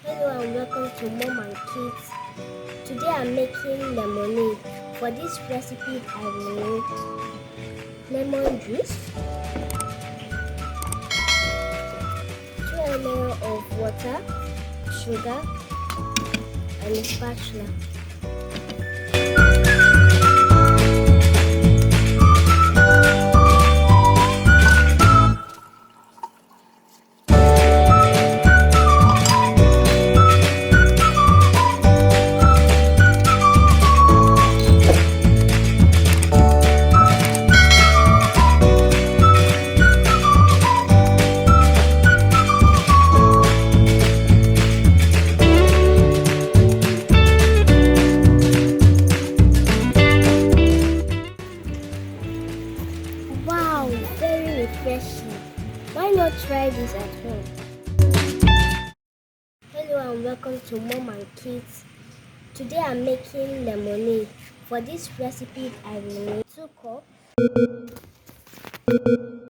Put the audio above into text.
Hello and welcome to Mom and Kids. Today I'm making lemonade. For this recipe I will need lemon juice, 2 ml of water, sugar and a spatula. Wow, very refreshing. Why not try this at home? Hello and welcome to Mom and Kids. Today I'm making lemonade. For this recipe I will need 2 cups